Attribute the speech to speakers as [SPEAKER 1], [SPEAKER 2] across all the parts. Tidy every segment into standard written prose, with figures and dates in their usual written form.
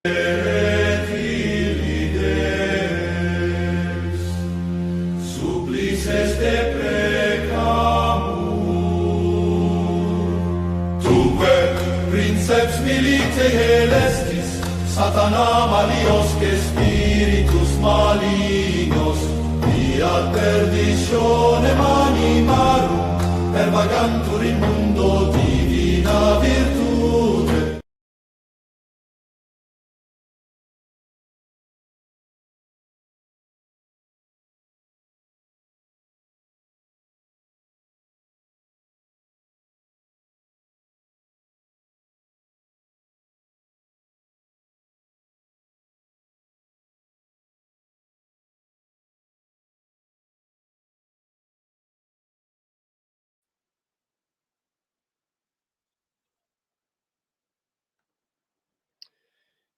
[SPEAKER 1] Supplices te precamur. Tuque, princeps militiae celestis, Satana maliosque spiritus malignos, via perditionem animarum, pervagantur in mundo divina virtute.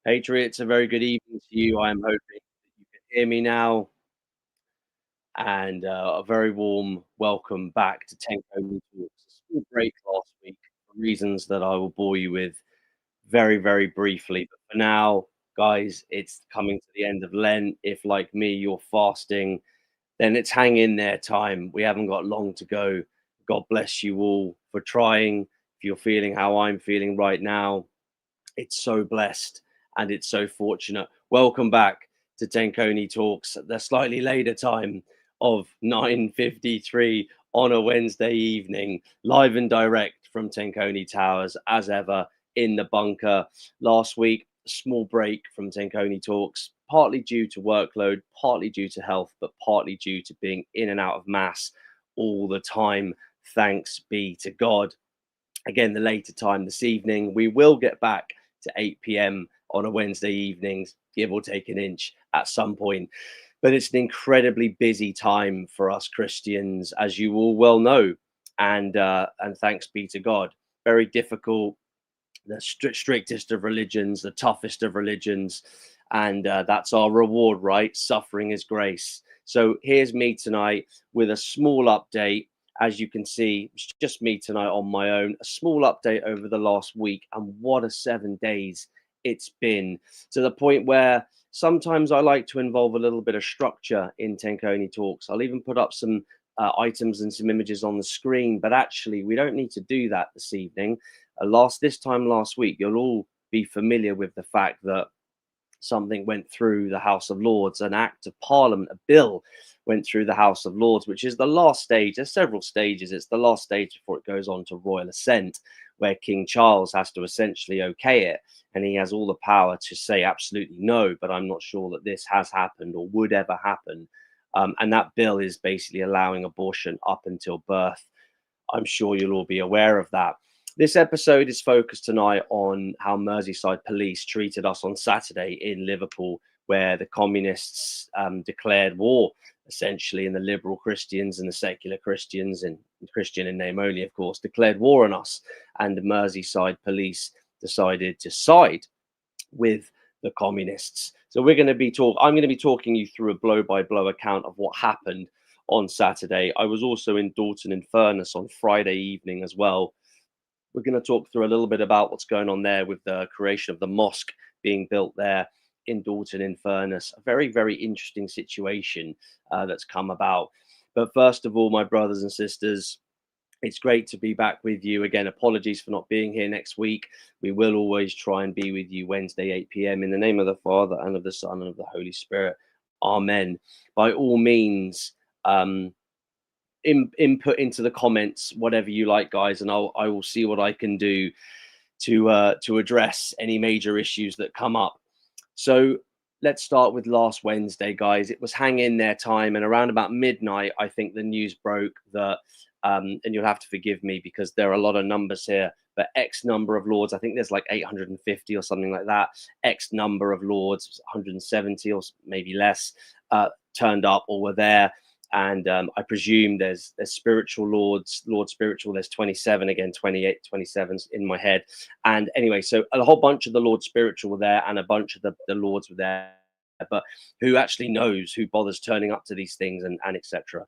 [SPEAKER 2] Adrian, it's a very good evening to you. I'm hoping that you can hear me now. And a very warm welcome back to Tenconi Talks. A small break last week for reasons that I will bore you with very, very briefly. But for now, guys, it's coming to the end of Lent. If, like me, you're fasting, then it's hang in there time. We haven't got long to go. God bless you all for trying. If you're feeling how I'm feeling right now, it's so blessed and it's so fortunate. Welcome back to Tenconi Talks at the slightly later time of 9:53 on a Wednesday evening, live and direct from Tenconi Towers, as ever, in the bunker. Last week, a small break from Tenconi Talks, partly due to workload, partly due to health, but partly due to being in and out of mass all the time. Thanks be to God. Again, the later time this evening, we will get back to 8 p.m. on a Wednesday evenings, give or take an inch at some point. But it's an incredibly busy time for us Christians, as you all well know. And thanks be to God. Very difficult, the strictest of religions, the toughest of religions. And that's our reward, right? Suffering is grace. So here's me tonight with a small update. As you can see, it's just me tonight on my own. A small update over the last week, and what a 7 days it's been, to the point where sometimes I like to involve a little bit of structure in Tenconi Talks. I'll even put up some items and some images on the screen, but actually we don't need to do that this evening. This time last week, you'll all be familiar with the fact that something went through the House of Lords, an act of Parliament, a bill went through the House of Lords, which is the last stage. There's several stages. It's the last stage before it goes on to royal assent, where King Charles has to essentially okay it, and he has all the power to say absolutely no, but I'm not sure that this has happened or would ever happen. And that bill is basically allowing abortion up until birth. I'm sure you'll all be aware of that. This episode is focused tonight on how Merseyside police treated us on Saturday in Liverpool, where the communists declared war, essentially, and the liberal Christians and the secular Christians, and Christian in name only, of course, declared war on us. And the Merseyside police decided to side with the communists. So I'm going to be talking you through a blow-by-blow account of what happened on Saturday. I was also in Dalton-in-Furness on Friday evening as well. We're going to talk through a little bit about what's going on there with the creation of the mosque being built there in Dalton-in-Furness. A very, very interesting situation that's come about. But first of all, my brothers and sisters, it's great to be back with you again. Apologies for not being here next week. We will always try and be with you Wednesday, 8 p.m. in the name of the Father and of the Son and of the Holy Spirit. Amen. By all means, input into the comments whatever you like, guys, and I will see what I can do to address any major issues that come up. So let's start with last Wednesday, guys. It was hang in there time, and around about midnight, I think the news broke that and you'll have to forgive me because there are a lot of numbers here, but X number of lords, I think there's like 850 or something like that, X number of lords, 170 or maybe less, turned up or were there. And I presume there's spiritual lords, Lord spiritual, there's 27, again, 28, 27's in my head. And anyway, so a whole bunch of the Lord spiritual were there and a bunch of the lords were there, but who actually knows, who bothers turning up to these things and etc.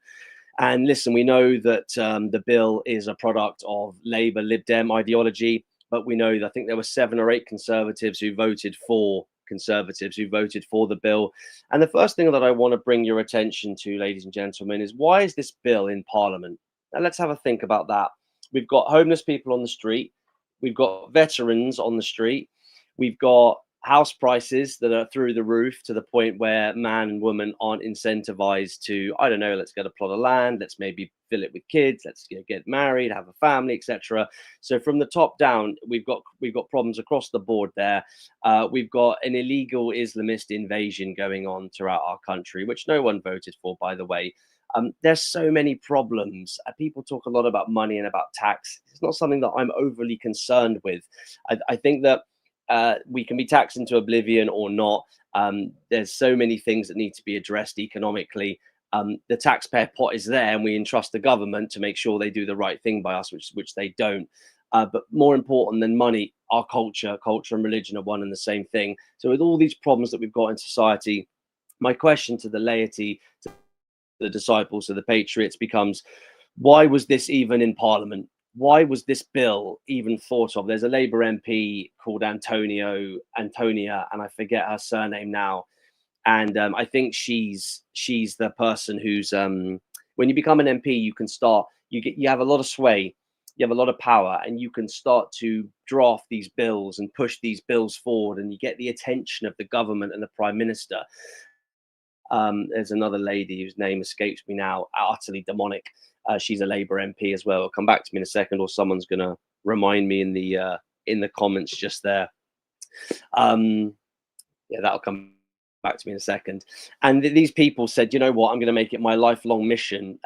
[SPEAKER 2] And listen, we know that the bill is a product of Labour Lib Dem ideology, but we know that I think there were 7 or 8 Conservatives who voted for Conservatives who voted for the bill. And the first thing that I want to bring your attention to, ladies and gentlemen, is why is this bill in Parliament? Now, let's have a think about that. We've got homeless people on the street. We've got veterans on the street. We've got house prices that are through the roof to the point where man and woman aren't incentivized to, I don't know, let's get a plot of land, let's maybe fill it with kids, let's get married, have a family, etc. So from the top down, we've got problems across the board there. We've got an illegal Islamist invasion going on throughout our country, which no one voted for, by the way. There's so many problems. People talk a lot about money and about tax. It's not something that I'm overly concerned with. I think that we can be taxed into oblivion or not. There's so many things that need to be addressed economically. The taxpayer pot is there, and we entrust the government to make sure they do the right thing by us, which they don't. But more important than money, our culture and religion are one and the same thing. So with all these problems that we've got in society, my question to the laity, to the disciples, to the patriots becomes, why was this even in Parliament? Why was this bill even thought of? There's a Labour MP called Antonia, and I forget her surname now. And I think she's the person who's when you become an MP, you can start. You have a lot of sway, you have a lot of power, and you can start to draft these bills and push these bills forward, and you get the attention of the government and the Prime Minister. There's another lady whose name escapes me now, utterly demonic. She's a Labour MP as well. It'll come back to me in a second, or someone's going to remind me in the comments just there. Yeah, that'll come back to me in a second. And these people said, you know what, I'm going to make it my lifelong mission.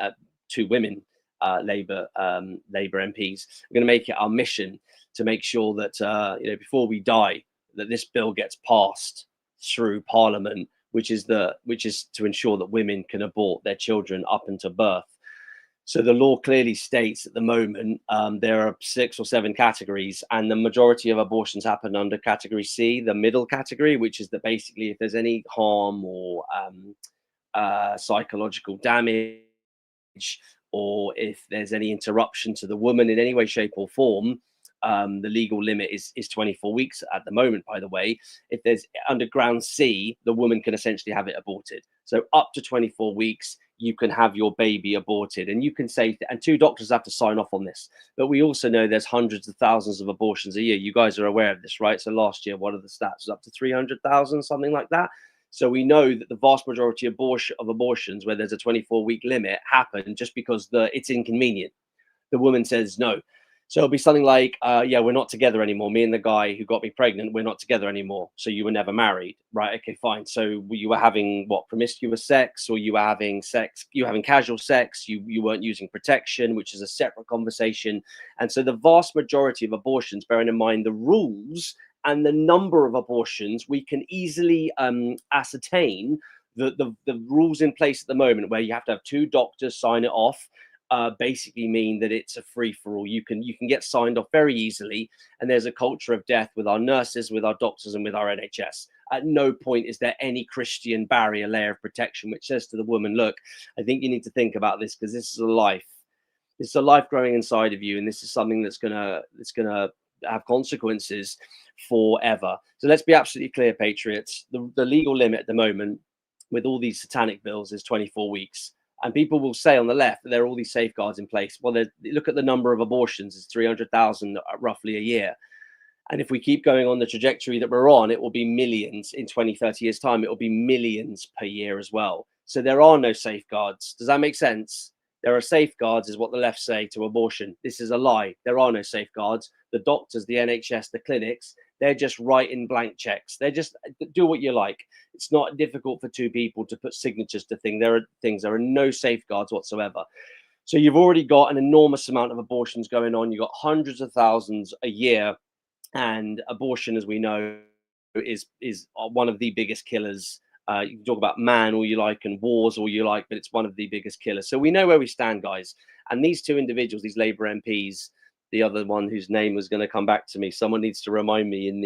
[SPEAKER 2] To women, Labour MPs, we're going to make it our mission to make sure that before we die, that this bill gets passed through Parliament, which is to ensure that women can abort their children up until birth. So the law clearly states at the moment there are 6 or 7 categories, and the majority of abortions happen under category C, the middle category, which is that basically if there's any harm or psychological damage, or if there's any interruption to the woman in any way, shape or form, the legal limit is 24 weeks at the moment, by the way. If there's underground C, the woman can essentially have it aborted. So up to 24 weeks, you can have your baby aborted, and you can say, and 2 doctors have to sign off on this. But we also know there's hundreds of thousands of abortions a year. You guys are aware of this, right? So last year, what are the stats? It was up to 300,000, something like that. So we know that the vast majority of abortions where there's a 24-week limit happen just because it's inconvenient. The woman says no. So it'll be something like, yeah, we're not together anymore. Me and the guy who got me pregnant, we're not together anymore. So you were never married, right? Okay, fine. So you were having promiscuous sex, or you were having casual sex. You weren't using protection, which is a separate conversation. And so the vast majority of abortions, bearing in mind the rules and the number of abortions, we can easily ascertain the rules in place at the moment, where you have to have 2 doctors sign it off. Basically mean that it's a free-for-all. You can get signed off very easily, and there's a culture of death with our nurses, with our doctors, and with our NHS. At no point is there any Christian barrier, layer of protection, which says to the woman, look, I think you need to think about this, because this is a life. It's a life growing inside of you, and this is something that's gonna have consequences forever. So let's be absolutely clear, patriots. The legal limit at the moment with all these satanic bills is 24 weeks. And people will say on the left that there are all these safeguards in place. Well, look at the number of abortions. It's 300,000 roughly a year. And if we keep going on the trajectory that we're on, it will be millions in 20, 30 years' time. It will be millions per year as well. So there are no safeguards. Does that make sense? There are safeguards, is what the left say to abortion. This is a lie. There are no safeguards. The doctors, the NHS, the clinics, they're just writing blank checks. They're just do what you like. It's not difficult for 2 people to put signatures to things. There are no safeguards whatsoever. So you've already got an enormous amount of abortions going on. You've got hundreds of thousands a year, and abortion, as we know, is one of the biggest killers. You can talk about man all you like and wars all you like, but it's one of the biggest killers. So we know where we stand, guys. And these 2 individuals, these Labour MPs, the other one whose name was going to come back to me, someone needs to remind me in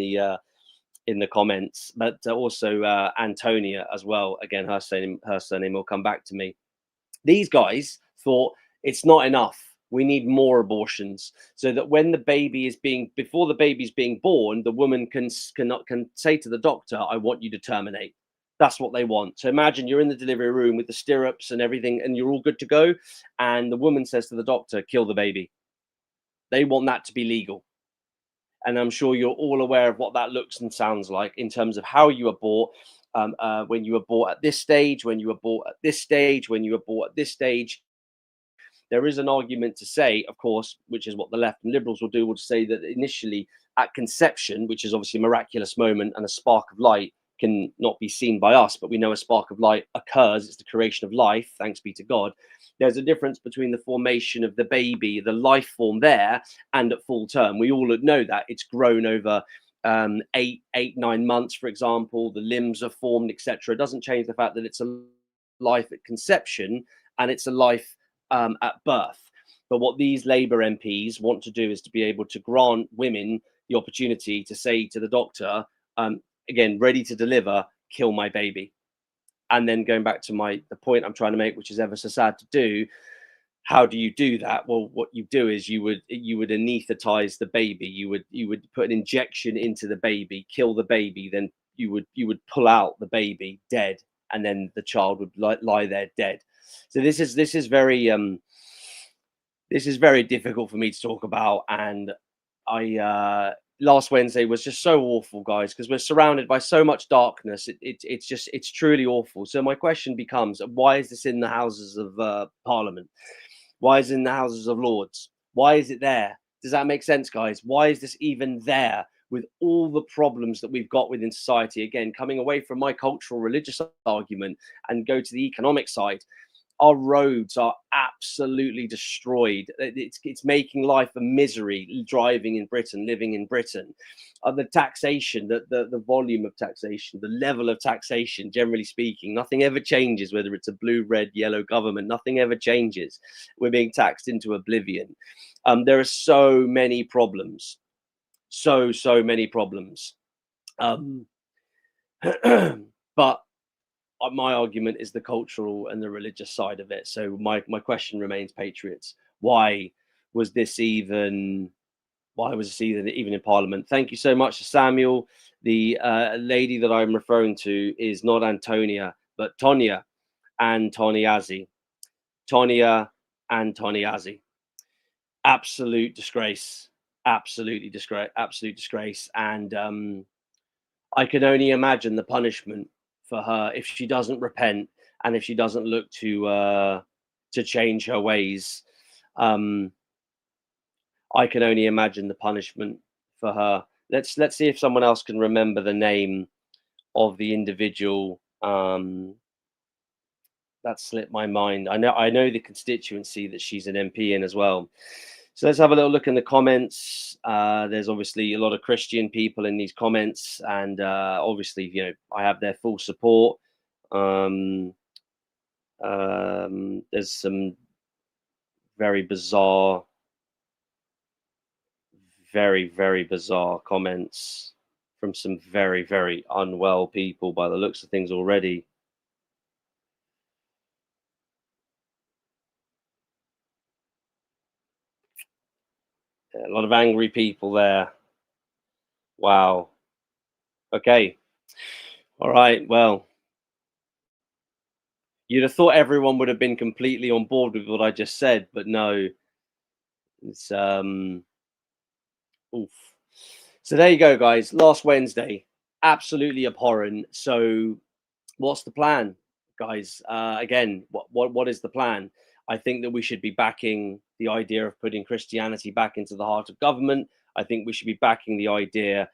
[SPEAKER 2] the comments, but also Antonia as well. Again, her surname will come back to me. These guys thought it's not enough We need more abortions so that when the baby is before the baby's being born, the woman can say to the doctor, I want you to terminate. That's what they want. So imagine you're in the delivery room with the stirrups and everything, and you're all good to go. And the woman says to the doctor, kill the baby. They want that to be legal. And I'm sure you're all aware of what that looks and sounds like in terms of how you abort, when you abort at this stage, when you abort at this stage, when you abort at this stage. There is an argument to say, of course, which is what the left and liberals will do, will say that initially at conception, which is obviously a miraculous moment and a spark of light can not be seen by us, but we know a spark of light occurs. It's the creation of life, thanks be to God. There's a difference between the formation of the baby, the life form there, and at full term. We all know that it's grown over 9 months, for example. The limbs are formed, etc. It doesn't change the fact that it's a life at conception and it's a life at birth. But what these Labour MPs want to do is to be able to grant women the opportunity to say to the doctor, again, ready to deliver, kill my baby. And then going back to the point I'm trying to make, which is ever so sad to do, how do you do that? Well, what you do is you would anesthetize the baby. You would put an injection into the baby, kill the baby, then you would pull out the baby dead, and then the child would lie there dead. So this is very difficult for me to talk about, and I last Wednesday was just so awful, guys, because we're surrounded by so much darkness. It's truly awful. So my question becomes, why is this in the Houses of Parliament? Why is it in the Houses of Lords? Why is it there? Does that make sense, guys? Why is this even there with all the problems that we've got within society? Again, coming away from my cultural religious argument and go to the economic side. Our roads are absolutely destroyed. It's making life a misery driving in Britain, living in Britain. The taxation, the volume of taxation, the level of taxation, generally speaking, nothing ever changes, whether it's a blue, red, yellow government, nothing ever changes. We're being taxed into oblivion. There are so many problems, so many problems. But my argument is the cultural and the religious side of it. So my question remains, patriots, why was this even in Parliament? Thank you so much, Samuel. The lady that I'm referring to is not Antonia, but Tonia Antoniazzi. Tonia Antoniazzi. Absolute disgrace. Absolute disgrace. And I can only imagine the punishment for her if she doesn't repent and if she doesn't look to change her ways. I can only imagine the punishment for her. Let's see if someone else can remember the name of the individual. That slipped my mind. I know the constituency that she's an MP in as well. So let's have a little look in the comments. There's obviously a lot of Christian people in these comments, and obviously, I have their full support. There's some very bizarre, very bizarre comments from some very unwell people by the looks of things already. A lot of angry people there. Wow. Okay. All right. Well, you'd have thought everyone would have been completely on board with what I just said, but no. It's oof. So there you go, guys. Last Wednesday, absolutely abhorrent. So what's the plan, guys? Again, what is the plan? I think that we should be backing the idea of putting Christianity back into the heart of government. I think we should be backing the idea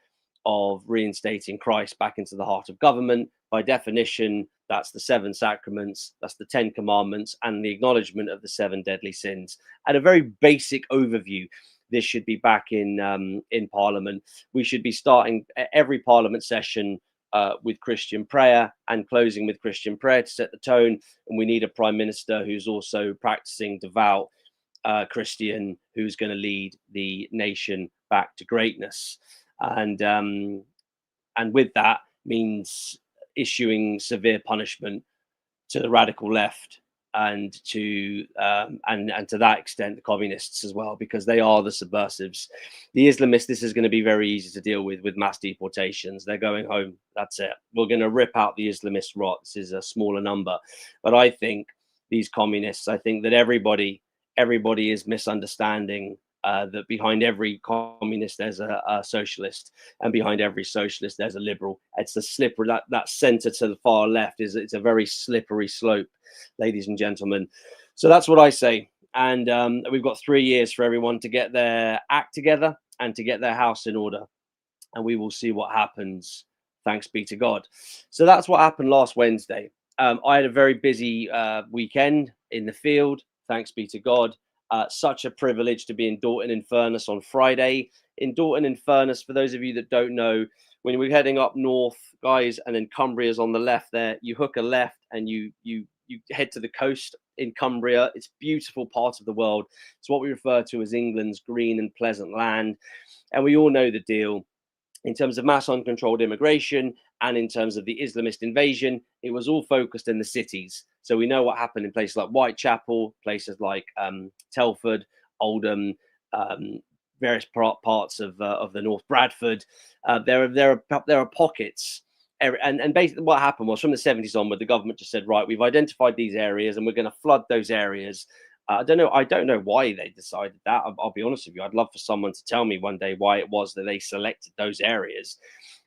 [SPEAKER 2] of reinstating Christ back into the heart of government. By definition, that's the 7 sacraments, that's the 10 commandments, and the acknowledgement of the 7 deadly sins. At a very basic overview, this should be back in Parliament. We should be starting every Parliament session with Christian prayer and closing with Christian prayer to set the tone. And we need a prime minister who's also practicing devout Christian, who's going to lead the nation back to greatness. And with that means issuing severe punishment to the radical left and to that extent the communists as well, because they are the subversives. The Islamists, this is going to be very easy to deal with mass deportations. They're going home. That's it. We're going to rip out the Islamist rot. This is a smaller number, but I think these communists, I think that everybody is misunderstanding that behind every communist there's a socialist, and behind every socialist there's a liberal. It's a slippery, that center to the far left it's a very slippery slope, ladies and gentlemen. So that's what I say. And we've got 3 years for everyone to get their act together and to get their house in order, and we will see what happens. Thanks be to God. So that's what happened last Wednesday. I had a very busy weekend in the field. Thanks be to God. Such a privilege to be in Dalton-in-Furness on Friday. In Dalton-in-Furness, for those of you that don't know, when we're heading up north, guys, and then Cumbria's on the left there, you hook a left and you head to the coast in Cumbria. It's a beautiful part of the world. It's what we refer to as England's green and pleasant land. And we all know the deal. In terms of mass uncontrolled immigration and in terms of the Islamist invasion, it was all focused in the cities. So we know what happened in places like Whitechapel, places like Telford, Oldham, various parts of the North Bradford. There are pockets. And basically what happened was, from the 70s onward, the government just said, right, we've identified these areas and we're going to flood those areas. I don't know why they decided that. I'll be honest with you. I'd love for someone to tell me one day why it was that they selected those areas.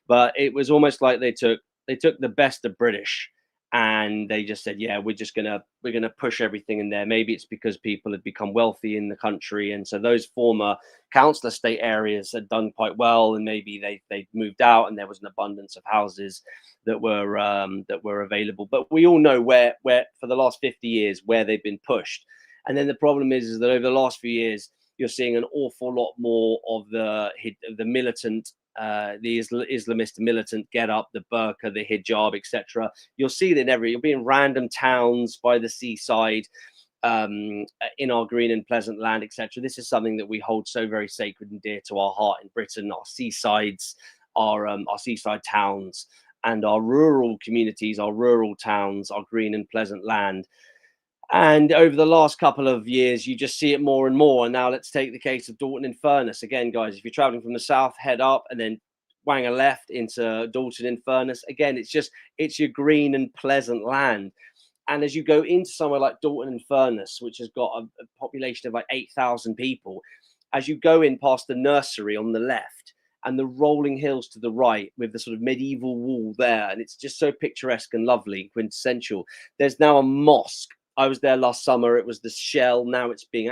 [SPEAKER 2] But it was almost like they took the best of British and they just said, yeah, we're gonna push everything in there. Maybe it's because people had become wealthy in the country, and so those former council estate areas had done quite well, and maybe they moved out and there was an abundance of houses that were available. But we all know where for the last 50 years where they've been pushed. And then the problem is that over the last few years, you're seeing an awful lot more of the militant, the Islamist militant get up, the burqa, the hijab, etc. You'll see it you'll be in random towns by the seaside, in our green and pleasant land, etc. This is something that we hold so very sacred and dear to our heart in Britain. Our seasides, our seaside towns, and our rural communities, our rural towns, our green and pleasant land. And over the last couple of years, you just see it more and more. And now let's take the case of Dalton-in-Furness. Again, guys, if you're traveling from the south, head up and then wang a left into Dalton-in-Furness. Again, it's your green and pleasant land. And as you go into somewhere like Dalton-in-Furness, which has got a population of like 8,000 people, as you go in past the nursery on the left and the rolling hills to the right with the sort of medieval wall there, and it's just so picturesque and lovely, quintessential. There's now a mosque. I was there last summer. It was the shell. Now it's being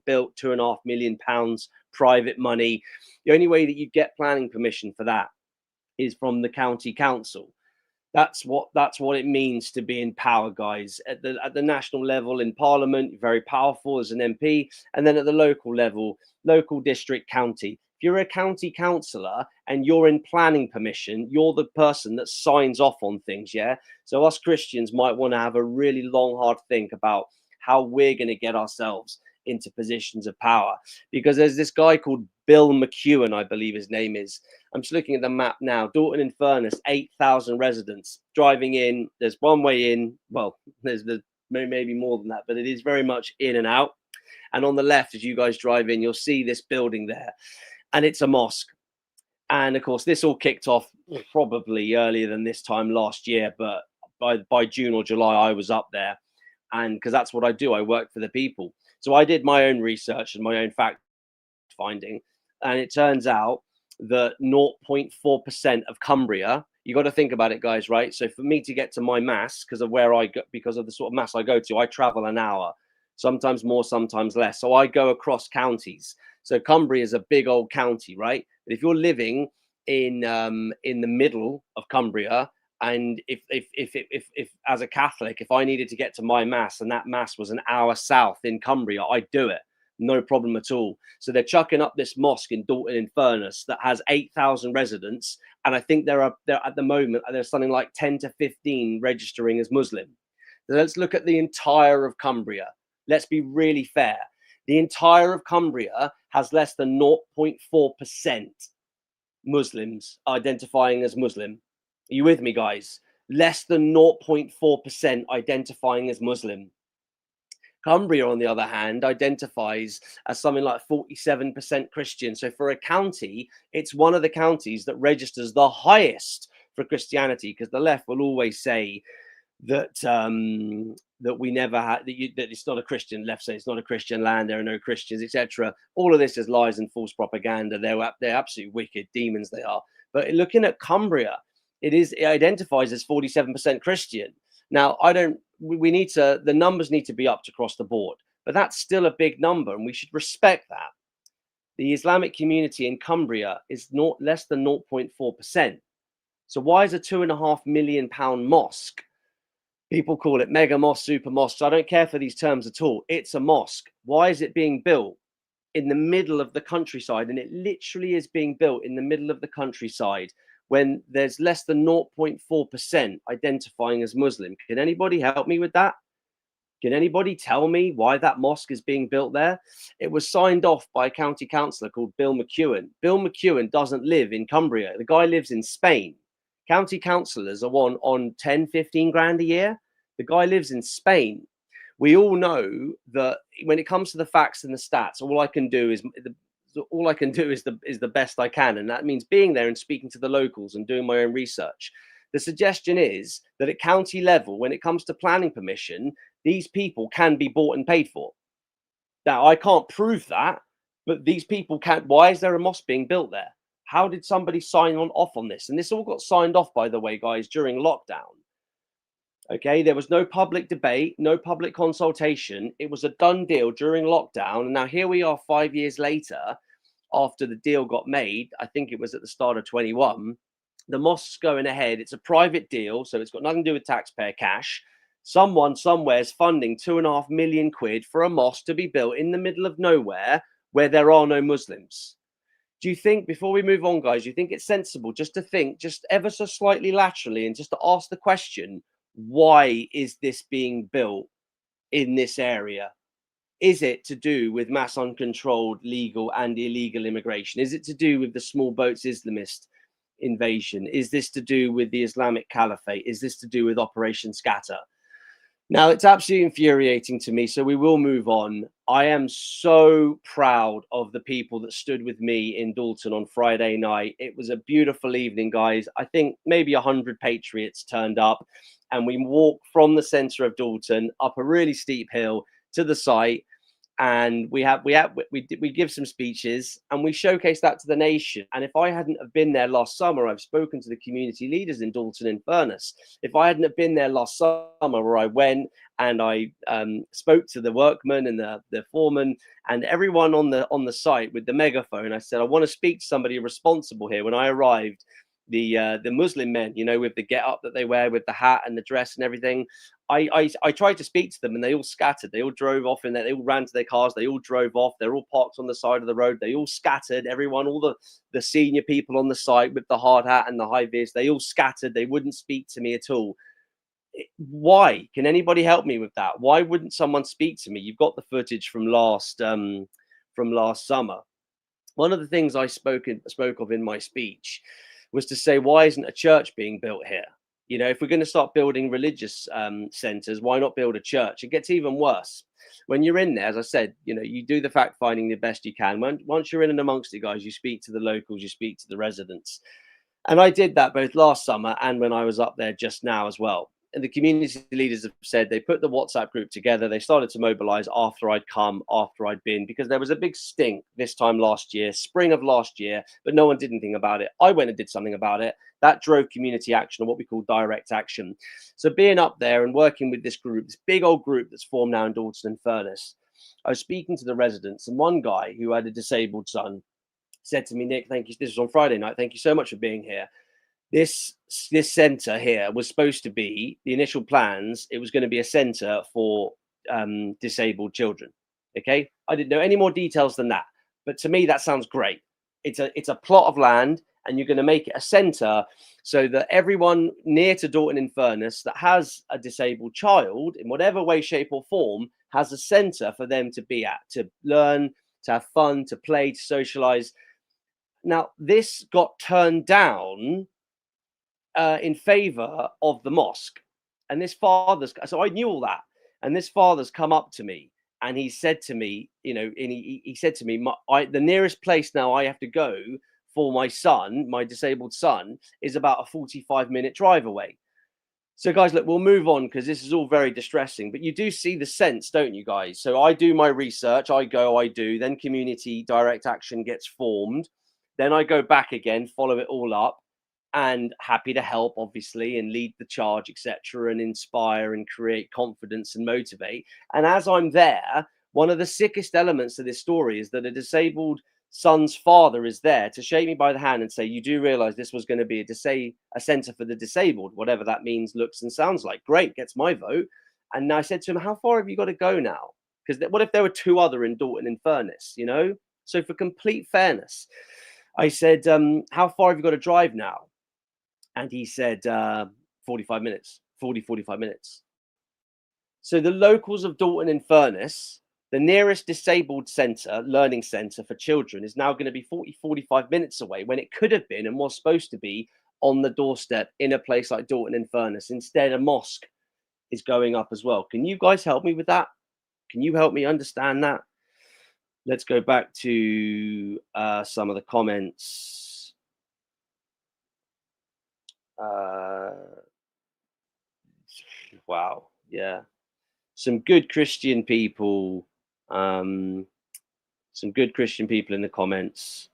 [SPEAKER 2] built. £2.5 million, private money. The only way that you get planning permission for that is from the county council. That's what it means to be in power, guys. At the national level in Parliament, you're very powerful as an MP, and then at the local level, local, district, county. If you're a county councillor and you're in planning permission, you're the person that signs off on things, yeah? So us Christians might want to have a really long, hard think about how we're going to get ourselves into positions of power. Because there's this guy called Bill McEwen, I believe his name is. I'm just looking at the map now. Dalton-in-Furness, 8,000 residents. Driving in, there's one way in. Well, there's maybe more than that, but it is very much in and out. And on the left, as you guys drive in, you'll see this building there. And it's a mosque. And of course, this all kicked off probably earlier than this time last year. But by June or July, I was up there. And because that's what I do, I work for the people. So I did my own research and my own fact finding. And it turns out that 0.4% of Cumbria, you got to think about it, guys, right? So for me to get to my mass, because of where I go, because of the sort of mass I go to, I travel an hour, sometimes more, sometimes less. So I go across counties. So Cumbria is a big old county, right? But if you're living in the middle of Cumbria, and if as a Catholic, if I needed to get to my mass and that mass was an hour south in Cumbria, I'd do it. No problem at all. So they're chucking up this mosque in Dalton-in-Furness that has 8,000 residents. And I think there at the moment, there's something like 10 to 15 registering as Muslim. So let's look at the entire of Cumbria. Let's be really fair. The entire of Cumbria has less than 0.4% Muslims identifying as Muslim. Are you with me, guys? Less than 0.4% identifying as Muslim. Cumbria, on the other hand, identifies as something like 47% Christian. So for a county, it's one of the counties that registers the highest for Christianity, because the left will always say that that we never had that it's not a Christian. Left say it's not a Christian land, there are no Christians, etc. All of this is lies and false propaganda. They're absolutely wicked demons, they are. But looking at Cumbria, it identifies as 47% Christian. Now, we need to, the numbers need to be upped across the board, but that's still a big number, and we should respect that. The Islamic community in Cumbria is not less than 0.4%. So why is a £2.5 million mosque? People call it mega mosque, super mosque. I don't care for these terms at all. It's a mosque. Why is it being built in the middle of the countryside? And it literally is being built in the middle of the countryside when there's less than 0.4% identifying as Muslim. Can anybody help me with that? Can anybody tell me why that mosque is being built there? It was signed off by a county councillor called Bill McEwen. Bill McEwen doesn't live in Cumbria. The guy lives in Spain. County councillors are on 10, 15 grand a year. The guy lives in Spain. We all know that when it comes to the facts and the stats, all I can do is the best I can. And that means being there and speaking to the locals and doing my own research. The suggestion is that at county level, when it comes to planning permission, these people can be bought and paid for. Now, I can't prove that, but these people can. Why is there a mosque being built there? How did somebody sign off on this? And this all got signed off, by the way, guys, during lockdown. Okay, there was no public debate, no public consultation. It was a done deal during lockdown. And now here we are 5 years later, after the deal got made. I think it was at the start of 21. The mosque's going ahead. It's a private deal, so it's got nothing to do with taxpayer cash. Someone somewhere is funding £2.5 million for a mosque to be built in the middle of nowhere where there are no Muslims. Do you think, before we move on, guys, do you think it's sensible just to think just ever so slightly laterally and just to ask the question, why is this being built in this area? Is it to do with mass uncontrolled legal and illegal immigration? Is it to do with the small boats Islamist invasion? Is this to do with the Islamic Caliphate? Is this to do with Operation Scatter? Now, it's absolutely infuriating to me, so we will move on. I am so proud of the people that stood with me in Dalton on Friday night. It was a beautiful evening, guys. I think maybe 100 patriots turned up, and we walked from the center of Dalton up a really steep hill to the site. And we give some speeches and we showcase that to the nation. And if I hadn't have been there last summer, I've spoken to the community leaders in Dalton-in-Furness. If I hadn't have been there last summer, where I went and I spoke to the workmen and the foreman and everyone on the site with the megaphone, I said, I want to speak to somebody responsible here. When I arrived, the Muslim men, you know, with the get up that they wear, with the hat and the dress and everything, I tried to speak to them and they all scattered. They all drove off in there. They all ran to their cars. They all drove off. They're all parked on the side of the road. They all scattered. Everyone, all the senior people on the site with the hard hat and the high vis, they all scattered. They wouldn't speak to me at all. Why? Can anybody help me with that? Why wouldn't someone speak to me? You've got the footage from last summer. One of the things I spoke of in my speech was to say, why isn't a church being built here? You know, if we're going to start building religious centers, why not build a church? It gets even worse. When you're in there, as I said, you know, you do the fact finding the best you can. Once you're in and amongst it, guys, you speak to the locals, you speak to the residents. And I did that both last summer and when I was up there just now as well. And the community leaders have said they put the WhatsApp group together. They started to mobilize after I'd come, after I'd been, because there was a big stink this time last year, spring of last year, but no one did anything about it. I went and did something about it. That drove community action, or what we call direct action. So being up there and working with this group, this big old group that's formed now in Dalton-in-Furness, I was speaking to the residents, and one guy who had a disabled son said to me, Nick, thank you. This was on Friday night. Thank you so much for being here. This center here was supposed to be, the initial plans, it was going to be a center for disabled children. Okay, I didn't know any more details than that, but to me that sounds great. It's a plot of land, and you're going to make it a center so that everyone near to Dalton-in-Furness that has a disabled child in whatever way, shape, or form has a center for them to be at, to learn, to have fun, to play, to socialize. Now, this got turned down in favor of the mosque, and this father's, so I knew all that, And this father's come up to me and he said to me, you know, and he said to me, the nearest place now I have to go for my son, my disabled son, is about a 45-minute drive away. So, guys, look, we'll move on because this is all very distressing. But you do see the sense, don't you, guys? So I do my research. I do. Then community direct action gets formed. Then I go back again, follow it all up, and happy to help, obviously, and lead the charge, etc., and inspire and create confidence and motivate. And as I'm there, one of the sickest elements of this story is that a disabled son's father is there to shake me by the hand and say, you do realize this was going to be a center for the disabled, whatever that means, looks and sounds like. Great, gets my vote. And I said to him, how far have you got to go now? Because what if there were two other in Dalton-in-Furness, you know? So for complete fairness, I said, how far have you got to drive now? And he said, 45 minutes, 45 minutes. So the locals of Dalton-in-Furness, the nearest disabled center, learning center for children, is now going to be 45 minutes away when it could have been and was supposed to be on the doorstep in a place like Dalton-in-Furness. Instead, a mosque is going up as well. Can you guys help me with that? Can you help me understand that? Let's go back to some of the comments. Wow. Yeah. Some good Christian people. Some good Christian people in the comments,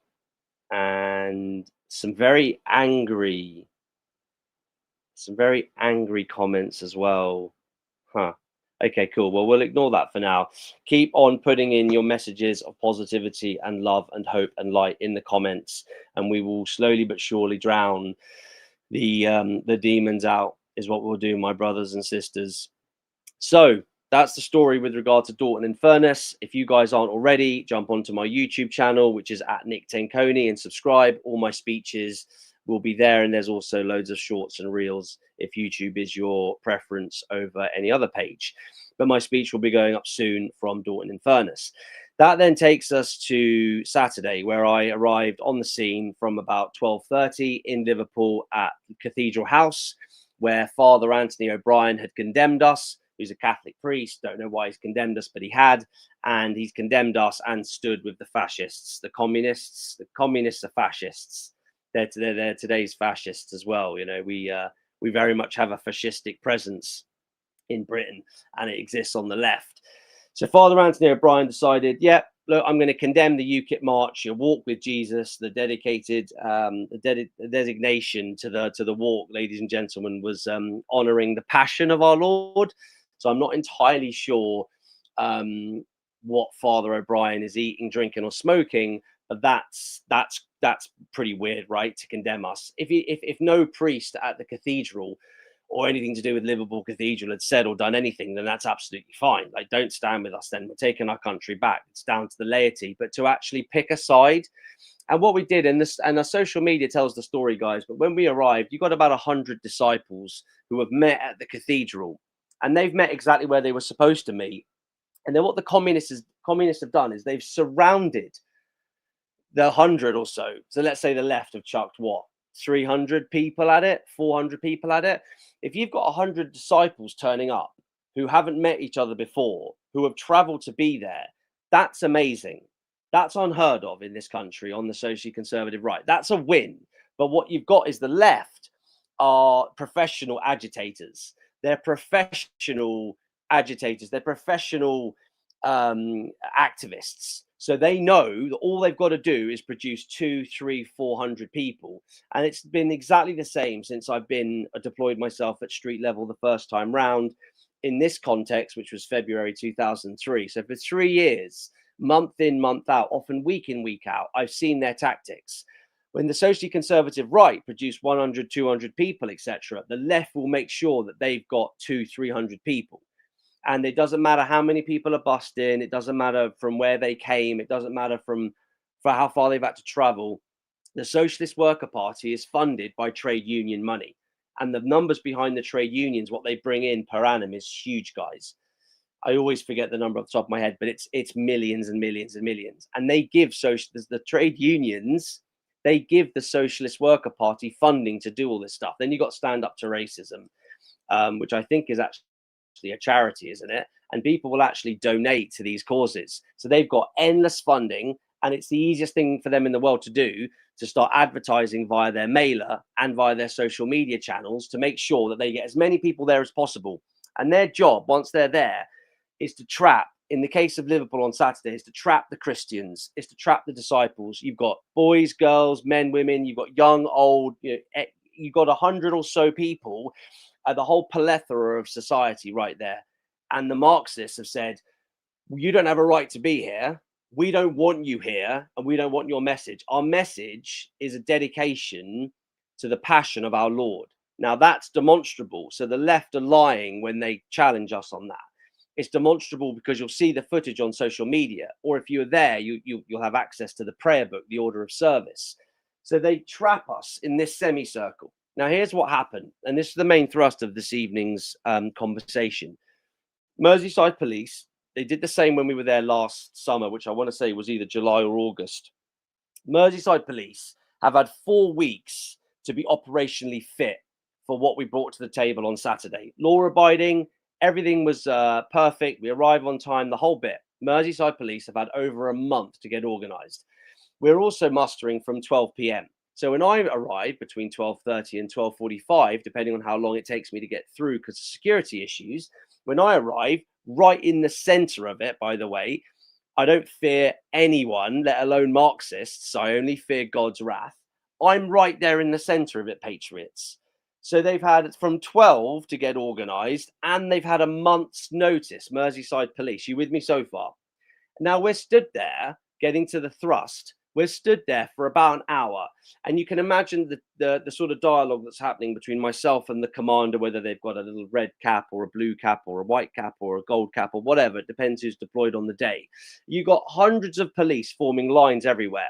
[SPEAKER 2] and some very angry comments as well. Okay, cool. Well, we'll ignore that for now. Keep on putting in your messages of positivity and love and hope and light in the comments, and we will slowly but surely drown the demons out, is what we'll do, my brothers and sisters. So that's the story with regard to Dalton-in-Furness. If you guys aren't already, jump onto my YouTube channel, which is at Nick Tenconi, and subscribe. All my speeches will be there, and there's also loads of shorts and reels if YouTube is your preference over any other page. But my speech will be going up soon from Dalton-in-Furness. That then takes us to Saturday, where I arrived on the scene from about 12:30 in Liverpool at Cathedral House, where Father Anthony O'Brien had condemned us. Who's a Catholic priest. Don't know why he's condemned us, but he had. And he's condemned us and stood with the fascists, the communists. The communists are fascists. They're today's fascists as well. You know, we very much have a fascistic presence in Britain, and it exists on the left. So Father Anthony O'Brien decided, yeah, look, I'm going to condemn the UKIP march, your walk with Jesus. The dedicated, the designation to the walk, ladies and gentlemen, was honouring the passion of our Lord. So I'm not entirely sure what Father O'Brien is eating, drinking, or smoking, but that's pretty weird, right? To condemn us. If no priest at the cathedral or anything to do with Liverpool Cathedral had said or done anything, then that's absolutely fine. Like, don't stand with us then. We're taking our country back. It's down to the laity. But to actually pick a side, and what we did, and our social media tells the story, guys, but when we arrived, you got about 100 disciples who have met at the cathedral, and they've met exactly where they were supposed to meet. And then what the communists have done is they've surrounded the 100 or so. So let's say the left have chucked what? 300 people at it, 400 people at it. If you've got 100 disciples turning up who haven't met each other before, who have traveled to be there, that's amazing. That's unheard of in this country on the socially conservative right. That's a win. But what you've got is the left are professional agitators. They're professional agitators. They're professional activists. So they know that all they've got to do is produce 200, 300, 400 people. And it's been exactly the same since I've been deployed myself at street level the first time round in this context, which was February 2003. So for 3 years, month in, month out, often week in, week out, I've seen their tactics. When the socially conservative right produce 100, 200 people, etc., the left will make sure that they've got 200, 300 people. And it doesn't matter how many people are busting. It doesn't matter from where they came. It doesn't matter for how far they've had to travel. The Socialist Worker Party is funded by trade union money. And the numbers behind the trade unions, what they bring in per annum, is huge, guys. I always forget the number off the top of my head, but it's millions and millions and millions. And they give the trade unions, they give the Socialist Worker Party funding to do all this stuff. Then you've got Stand Up to Racism, which I think is actually a charity, isn't it? and people will actually donate to these causes. So they've got endless funding, and it's the easiest thing for them in the world to do, to start advertising via their mailer and via their social media channels to make sure that they get as many people there as possible. And their job, once they're there, is to trap, in the case of Liverpool on Saturday, is to trap the Christians, is to trap the disciples. You've got boys, girls, men, women, you've got young, old, you've got 100 or so people, the whole plethora of society right there. And the Marxists have said, you don't have a right to be here. We don't want you here, and we don't want your message. Our message is a dedication to the passion of our Lord. Now, that's demonstrable. So the left are lying when they challenge us on that. It's demonstrable because you'll see the footage on social media, or if you're there, you'll have access to the prayer book, the order of service. So they trap us in this semicircle. Now, here's what happened, and this is the main thrust of this evening's conversation. Merseyside police, they did the same when we were there last summer, which I want to say was either July or August. Merseyside police have had 4 weeks to be operationally fit for what we brought to the table on Saturday. Law abiding, everything was perfect. We arrived on time, the whole bit. Merseyside police have had over a month to get organised. We're also mustering from 12 p.m. So when I arrive between 12:30 and 12:45, depending on how long it takes me to get through because of security issues, when I arrive right in the center of it, by the way, I don't fear anyone, let alone Marxists. I only fear God's wrath. I'm right there in the center of it, patriots. So they've had from 12 to get organized, and they've had a month's notice. Merseyside police, you with me so far? Now we're stood there getting to the thrust. We're stood there for about an hour, and you can imagine the sort of dialogue that's happening between myself and the commander, whether they've got a little red cap or a blue cap or a white cap or a gold cap or whatever. It depends who's deployed on the day. You got hundreds of police forming lines everywhere,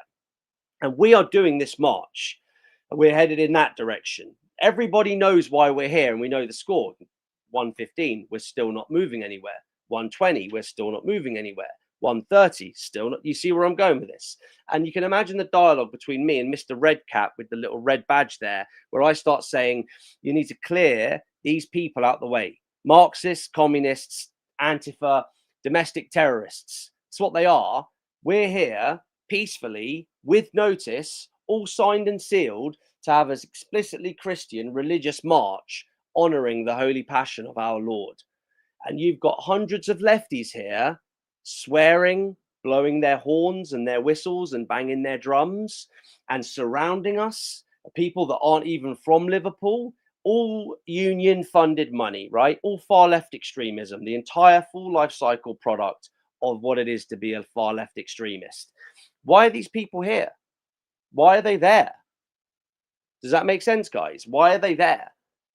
[SPEAKER 2] and we are doing this march. We're headed in that direction. Everybody knows why we're here, and we know the score. 115, we're still not moving anywhere. 120, we're still not moving anywhere. 130, still not. You see where I'm going with this? And you can imagine the dialogue between me and Mr. Redcap with the little red badge there, where I start saying, you need to clear these people out the way. Marxists, communists, Antifa, domestic terrorists. That's what they are. We're here peacefully, with notice, all signed and sealed, to have an explicitly Christian religious march honoring the holy passion of our Lord. And you've got hundreds of lefties here swearing, blowing their horns and their whistles and banging their drums, and surrounding us, people that aren't even from Liverpool, all union funded money, right? All far left extremism, the entire full life cycle product of what it is to be a far left extremist. Why are these people here? Why are they there? Does that make sense, guys? Why are they there?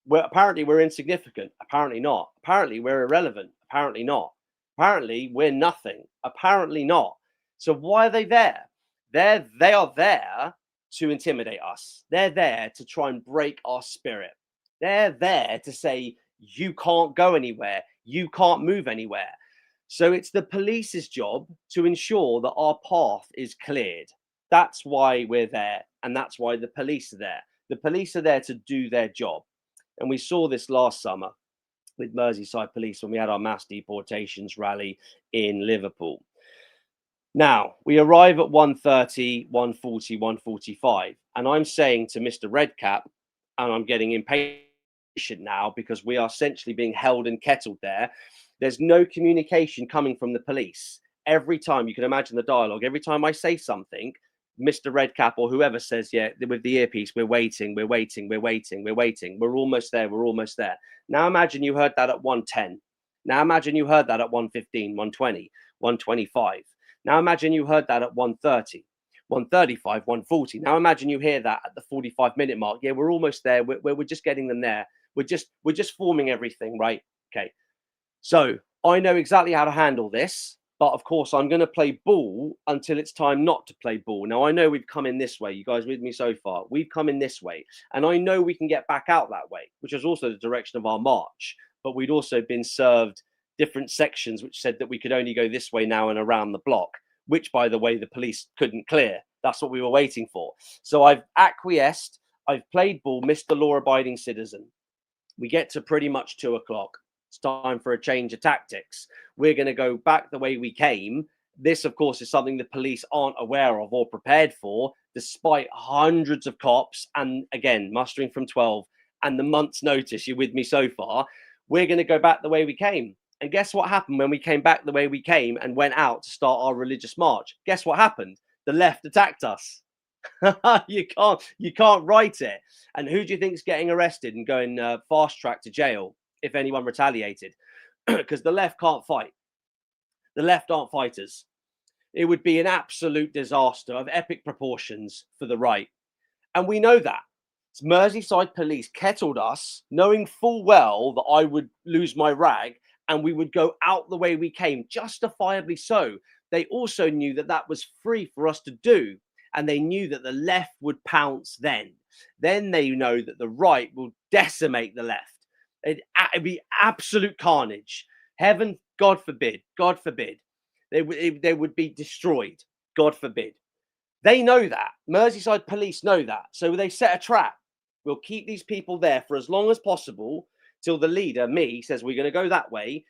[SPEAKER 2] Well, apparently we're insignificant. Apparently not. Apparently we're irrelevant. Apparently not. Apparently we're nothing. Apparently not. So why are they there? They are there to intimidate us. They're there to try and break our spirit. They're there to say, you can't go anywhere. You can't move anywhere. So it's the police's job to ensure that our path is cleared. That's why we're there. And that's why the police are there. The police are there to do their job. And we saw this last summer with Merseyside police when we had our mass deportations rally in Liverpool. Now, we arrive at 1:30, 1:40, 1:45. And I'm saying to Mr. Redcap, and I'm getting impatient now because we are essentially being held and kettled there. There's no communication coming from the police. Every time, you can imagine the dialogue, every time I say something, Mr. Redcap or whoever says, yeah, with the earpiece, we're waiting, we're waiting, we're waiting, we're waiting. We're almost there, we're almost there. Now imagine you heard that at 1:10. Now imagine you heard that at 1:15, 1:20, 1:25. Now imagine you heard that at 1:30, 1:35, 1:40. Now imagine you hear that at the 45-minute mark. Yeah, we're almost there. We're just getting them there. We're just forming everything, right? Okay. So I know exactly how to handle this. But of course, I'm going to play ball until it's time not to play ball. Now, I know we've come in this way. You guys with me so far? We've come in this way. And I know we can get back out that way, which is also the direction of our march. But we'd also been served different sections which said that we could only go this way now and around the block, which, by the way, the police couldn't clear. That's what we were waiting for. So I've acquiesced. I've played ball, Mr. Law-abiding citizen. We get to pretty much 2 o'clock. It's time for a change of tactics. We're going to go back the way we came. This, of course, is something the police aren't aware of or prepared for, despite hundreds of cops and, again, mustering from 12 and the month's notice. You're with me so far. We're going to go back the way we came. And guess what happened when we came back the way we came and went out to start our religious march? Guess what happened? The left attacked us. you can't write it. And who do you think's getting arrested and going fast track to jail if anyone retaliated? Because the left can't fight. The left aren't fighters. It would be an absolute disaster of epic proportions for the right. And we know that. Merseyside police kettled us, knowing full well that I would lose my rag and we would go out the way we came, justifiably so. They also knew that that was free for us to do. And they knew that the left would pounce then. Then they know that the right will decimate the left. It'd be absolute carnage. Heaven, God forbid, they would be destroyed. God forbid. They know that. Merseyside police know that. So they set a trap. We'll keep these people there for as long as possible till the leader, me, says we're going to go that way.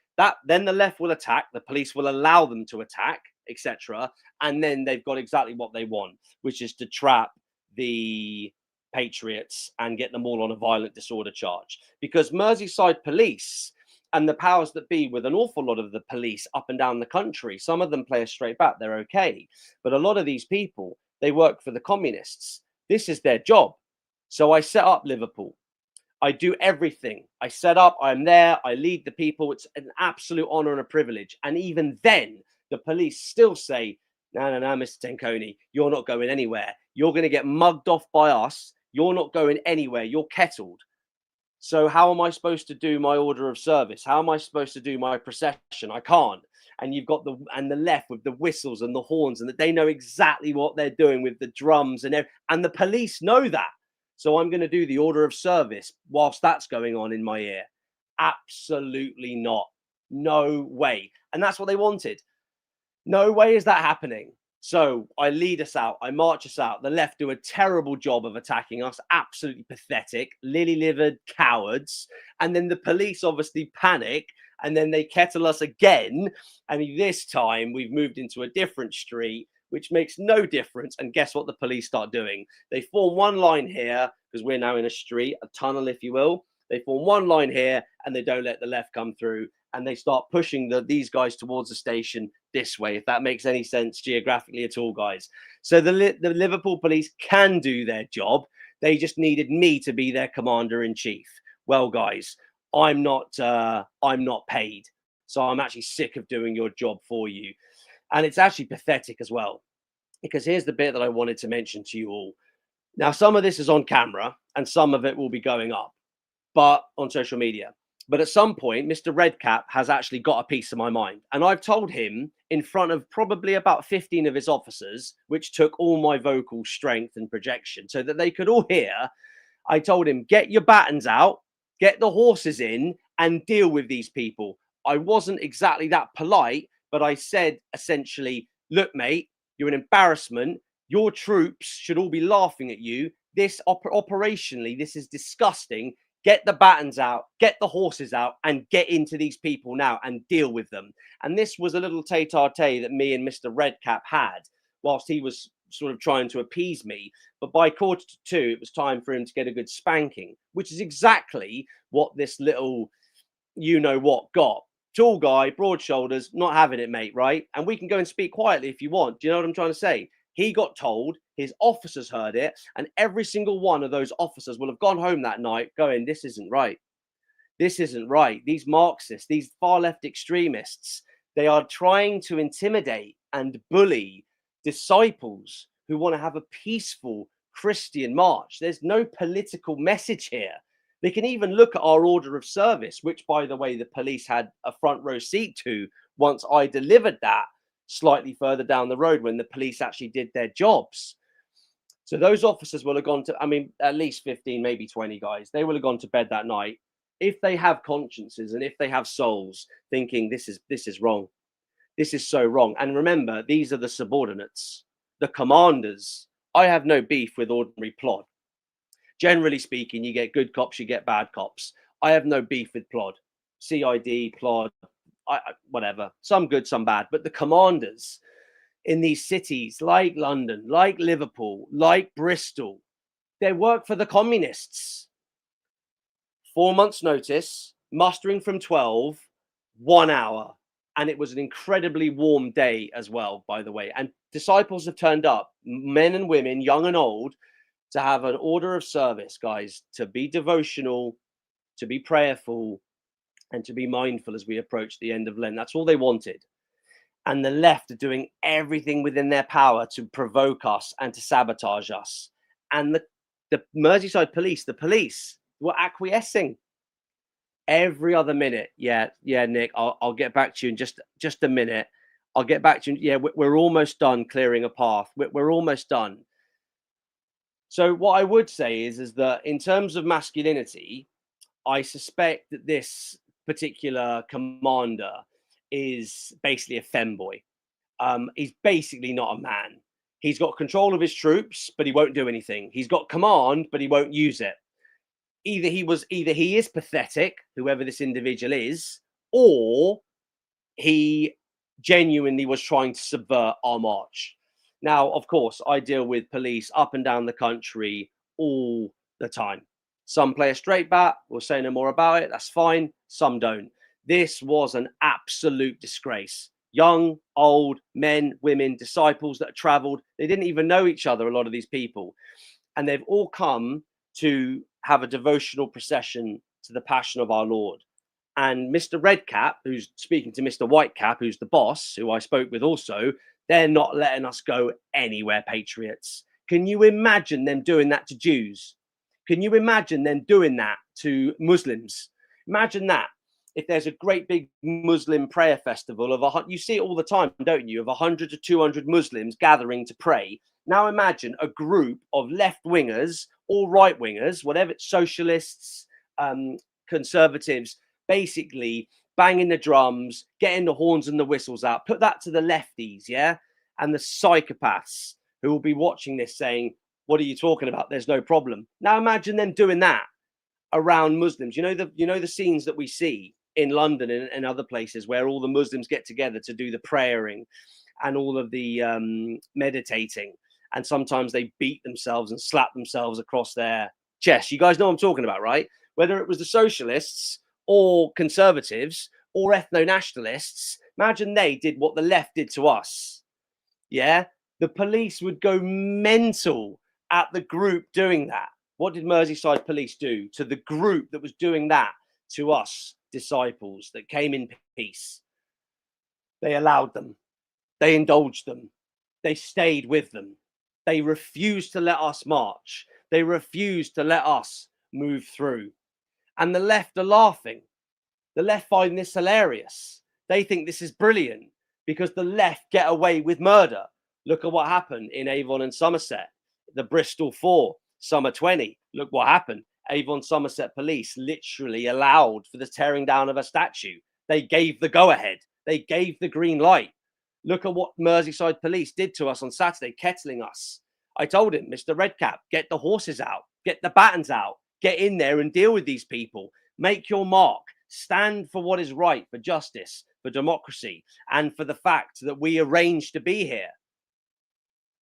[SPEAKER 2] Then the left will attack. The police will allow them to attack, etc. And then they've got exactly what they want, which is to trap the patriots and get them all on a violent disorder charge. Because Merseyside police and the powers that be, with an awful lot of the police up and down the country, some of them play a straight bat, they're okay. But a lot of these people, they work for the communists. This is their job. So I set up Liverpool. I do everything. I set up, I'm there, I lead the people. It's an absolute honor and a privilege. And even then, the police still say, no, Mr. Tenconi, you're not going anywhere. You're going to get mugged off by us. You're not going anywhere. You're kettled. So how am I supposed to do my order of service? How am I supposed to do my procession? I can't. And you've got the left with the whistles and the horns, and that they know exactly what they're doing with the drums and the police know that. So I'm going to do the order of service whilst that's going on in my ear. Absolutely not. No way. And that's what they wanted. No way is that happening. So I lead us out. I march us out. The left do a terrible job of attacking us. Absolutely pathetic. Lily-livered cowards. And then the police obviously panic. And then they kettle us again. And this time we've moved into a different street, which makes no difference. And guess what the police start doing? They form one line here, because we're now in a street, a tunnel, if you will. They form one line here, and they don't let the left come through. And they start pushing these guys towards the station this way, if that makes any sense geographically at all, guys. So the Liverpool police can do their job. They just needed me to be their commander-in-chief. Well, guys, I'm not paid. So I'm actually sick of doing your job for you. And it's actually pathetic as well, because here's the bit that I wanted to mention to you all. Now, some of this is on camera and some of it will be going up, but on social media. But at some point, Mr. Redcap has actually got a piece of my mind. And I've told him in front of probably about 15 of his officers, which took all my vocal strength and projection so that they could all hear. I told him, get your batons out, get the horses in and deal with these people. I wasn't exactly that polite, but I said essentially, look, mate, you're an embarrassment. Your troops should all be laughing at you. This operationally, this is disgusting. Get the batons out, get the horses out, and get into these people now and deal with them. And this was a little tete-a-tete that me and Mr. Redcap had whilst he was sort of trying to appease me. But by 1:45, it was time for him to get a good spanking, which is exactly what this little you-know-what got. Tall guy, broad shoulders, not having it, mate, right? And we can go and speak quietly if you want. Do you know what I'm trying to say? He got told, his officers heard it, and every single one of those officers will have gone home that night going, this isn't right. This isn't right. These Marxists, these far left extremists, they are trying to intimidate and bully disciples who want to have a peaceful Christian march. There's no political message here. They can even look at our order of service, which, by the way, the police had a front row seat to once I delivered that slightly further down the road when the police actually did their jobs. So those officers will have gone to, I mean, at least 15, maybe 20 guys. They will have gone to bed that night if they have consciences and if they have souls thinking this is wrong. This is so wrong. And remember, these are the subordinates, the commanders. I have no beef with ordinary plod. Generally speaking, you get good cops, you get bad cops. I have no beef with plod. CID, plod, whatever, some good, some bad. But the commanders in these cities like London, like Liverpool, like Bristol, they work for the communists. 4 months' notice, mustering from 12, 1 hour. And it was an incredibly warm day as well, by the way. And disciples have turned up, men and women, young and old, to have an order of service, guys, to be devotional, to be prayerful, and to be mindful as we approach the end of Lent. That's all they wanted. And the left are doing everything within their power to provoke us and to sabotage us. And the Merseyside police, the police were acquiescing every other minute. Yeah, Nick, I'll get back to you in just a minute. I'll get back to you. Yeah, we're almost done clearing a path. We're almost done. So what I would say is that in terms of masculinity, I suspect that this particular commander is basically a femboy. He's basically not a man. He's got control of his troops, but he won't do anything. He's got command, but he won't use it. Either he is pathetic, whoever this individual is, or he genuinely was trying to subvert our march. Now, of course, I deal with police up and down the country all the time. Some play a straight bat. We'll say no more about it. That's fine. Some don't. This was an absolute disgrace. Young, old, men, women, disciples that traveled. They didn't even know each other, a lot of these people. And they've all come to have a devotional procession to the Passion of our Lord. And Mr. Redcap, who's speaking to Mr. Whitecap, who's the boss, who I spoke with also, they're not letting us go anywhere, patriots. Can you imagine them doing that to Jews? Can you imagine them doing that to Muslims? Imagine that. If there's a great big Muslim prayer festival you see it all the time, don't you, of 100 to 200 Muslims gathering to pray. Now imagine a group of left-wingers or right-wingers, whatever, socialists, conservatives, basically banging the drums, getting the horns and the whistles out. Put that to the lefties, yeah? And the psychopaths who will be watching this saying, what are you talking about? There's no problem. Now imagine them doing that around Muslims. You know the scenes that we see in London and other places where all the Muslims get together to do the praying and all of the meditating. And sometimes they beat themselves and slap themselves across their chest. You guys know what I'm talking about, right? Whether it was the socialists or conservatives or ethno-nationalists, imagine they did what the left did to us. Yeah? The police would go mental at the group doing that. What did Merseyside police do to the group that was doing that to us disciples that came in peace? They allowed them. They indulged them. They stayed with them. They refused to let us march. They refused to let us move through. And the left are laughing. The left find this hilarious. They think this is brilliant because the left get away with murder. Look at what happened in Avon and Somerset. The Bristol 4, Summer 20. Look what happened. Avon Somerset police literally allowed for the tearing down of a statue. They gave the go-ahead. They gave the green light. Look at what Merseyside police did to us on Saturday, kettling us. I told him, Mr. Redcap, get the horses out, get the batons out, get in there and deal with these people. Make your mark. Stand for what is right, for justice, for democracy, and for the fact that we arranged to be here.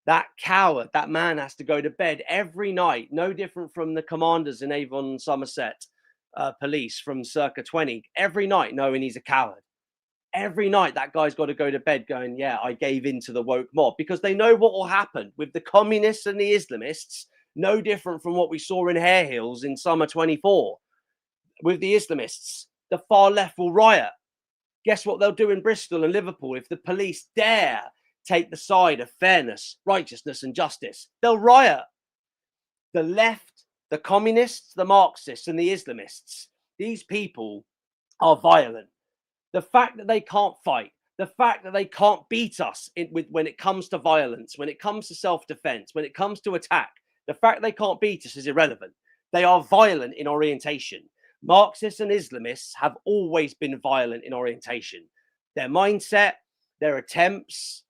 [SPEAKER 2] That coward, that man has to go to bed every night, no different from the commanders in Avon and Somerset police from circa 20, every night knowing he's a coward. Every night that guy's got to go to bed going, yeah, I gave in to the woke mob, because they know what will happen with the communists and the Islamists, no different from what we saw in Hare Hills in summer 24. With the Islamists, the far left will riot. Guess what they'll do in Bristol and Liverpool if the police dare take the side of fairness, righteousness and justice? They'll riot. The left, the communists, the Marxists and the Islamists, these people are violent. The fact that they can't fight, the fact that they can't beat us when it comes to violence, when it comes to self-defense, when it comes to attack, the fact that they can't beat us is irrelevant. They are violent in orientation. Marxists and Islamists have always been violent in orientation. Their mindset, their attempts,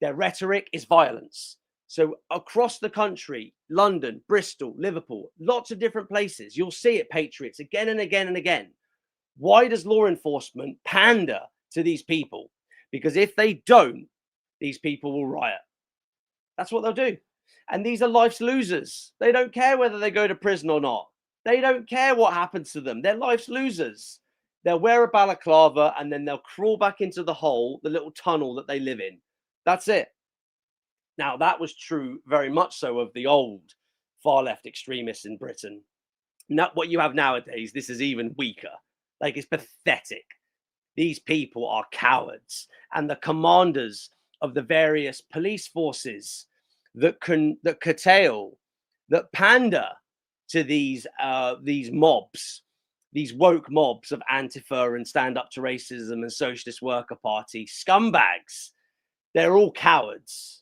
[SPEAKER 2] their rhetoric is violence. So across the country, London, Bristol, Liverpool, lots of different places, you'll see it, patriots, again and again and again. Why does law enforcement pander to these people? Because if they don't, these people will riot. That's what they'll do. And these are life's losers. They don't care whether they go to prison or not. They don't care what happens to them. They're life's losers. They'll wear a balaclava and then they'll crawl back into the hole, the little tunnel that they live in. That's it. Now, that was true very much so of the old far left extremists in Britain. Now, what you have nowadays, this is even weaker. Like, it's pathetic. These people are cowards, and the commanders of the various police forces that curtail, that pander to these mobs, these woke mobs of Antifa and Stand Up to Racism and Socialist Worker Party scumbags. They're all cowards.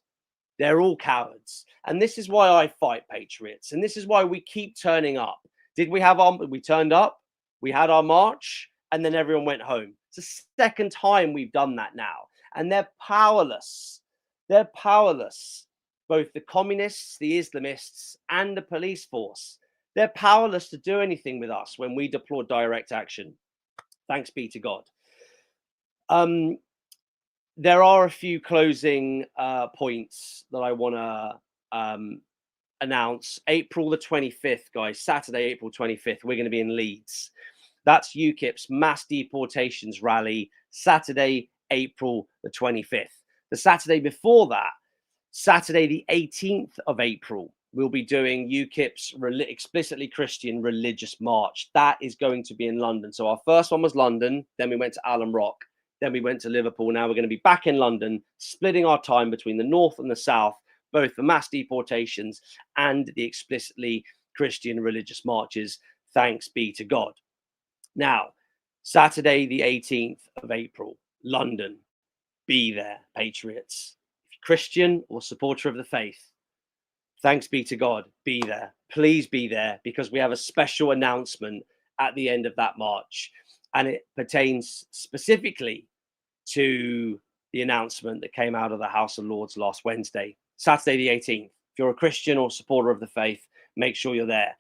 [SPEAKER 2] They're all cowards. And this is why I fight, patriots. And this is why we keep turning up. We turned up, we had our march, and then everyone went home. It's the second time we've done that now. And they're powerless. They're powerless. Both the communists, the Islamists, and the police force. They're powerless to do anything with us when we deploy direct action. Thanks be to God. There are a few closing points that I want to announce. April the 25th, guys, Saturday, April 25th, we're going to be in Leeds. That's UKIP's mass deportations rally, Saturday, April the 25th. The Saturday before that, Saturday the 18th of April, we'll be doing UKIP's explicitly Christian religious march. That is going to be in London. So our first one was London, then we went to Allen Rock, then we went to Liverpool. Now we're going to be back in London, splitting our time between the north and the south, both the mass deportations and the explicitly Christian religious marches. Thanks be to God. Now, Saturday, the 18th of April, London. Be there, patriots. If you're Christian or supporter of the faith, thanks be to God, be there. Please be there, because we have a special announcement at the end of that march. And it pertains specifically to the announcement that came out of the House of Lords last Wednesday, Saturday the 18th. If you're a Christian or supporter of the faith, make sure you're there.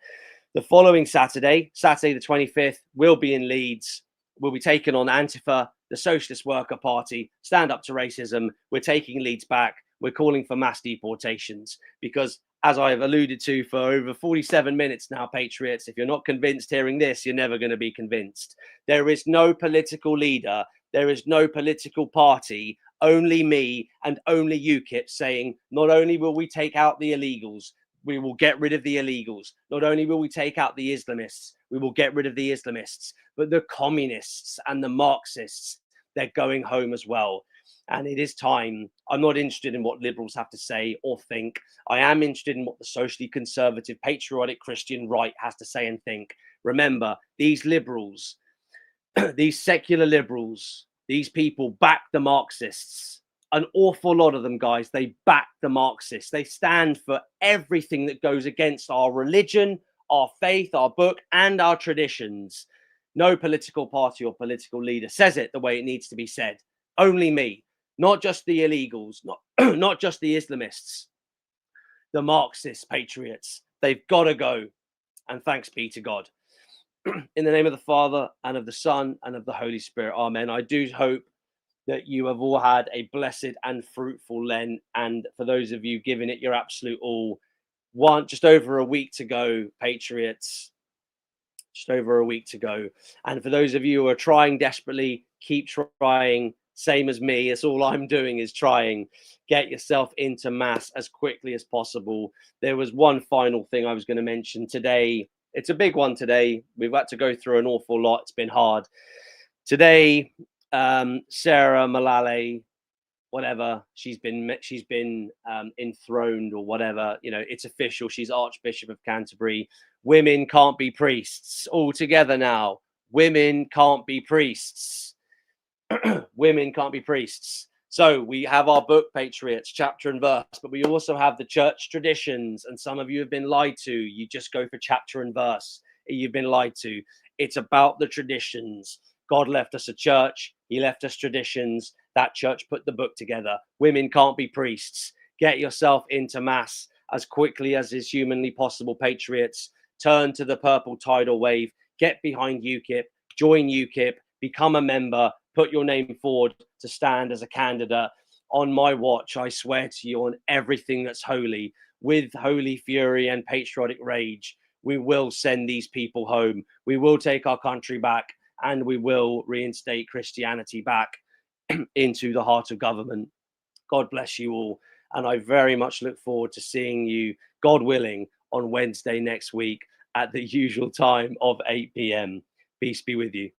[SPEAKER 2] The following Saturday, Saturday the 25th, we'll be in Leeds. We'll be taking on Antifa, the Socialist Worker Party, Stand Up to Racism. We're taking Leeds back. We're calling for mass deportations because, as I have alluded to for over 47 minutes now, patriots, if you're not convinced hearing this, you're never going to be convinced. There is no political leader. There is no political party, only me and only UKIP saying, not only will we take out the illegals, we will get rid of the illegals. Not only will we take out the Islamists, we will get rid of the Islamists, but the communists and the Marxists, they're going home as well. And it is time. I'm not interested in what liberals have to say or think. I am interested in what the socially conservative, patriotic Christian right has to say and think. Remember, these liberals, these secular liberals, these people back the Marxists. An awful lot of them, guys, they back the Marxists. They stand for everything that goes against our religion, our faith, our book, and our traditions. No political party or political leader says it the way it needs to be said. Only me. Not just the illegals, not just the Islamists, the Marxist patriots. They've got to go. And thanks be to God. In the name of the Father, and of the Son, and of the Holy Spirit. Amen. I do hope that you have all had a blessed and fruitful Lent. And for those of you giving it your absolute all, just over a week to go, patriots. Just over a week to go. And for those of you who are trying desperately, keep trying. Same as me. It's all I'm doing is trying. Get yourself into mass as quickly as possible. There was one final thing I was going to mention today. It's a big one today. We've had to go through an awful lot. It's been hard. Today, Sarah Malala, whatever, she's been enthroned or whatever. You know, it's official. She's Archbishop of Canterbury. Women can't be priests. All together now. Women can't be priests. Women can't be priests. So we have our book, Patriots, chapter and verse, but we also have the church traditions. And some of you have been lied to. You just go for chapter and verse. You've been lied to. It's about the traditions. God left us a church. He left us traditions. That church put the book together. Women can't be priests. Get yourself into mass as quickly as is humanly possible, patriots. Turn to the purple tidal wave. Get behind UKIP. join UKIP, become a member, put your name forward to stand as a candidate. On my watch, I swear to you, on everything that's holy, with holy fury and patriotic rage, we will send these people home. We will take our country back, and we will reinstate Christianity back into the heart of government. God bless you all. And I very much look forward to seeing you, God willing, on Wednesday next week at the usual time of 8 p.m. Peace be with you.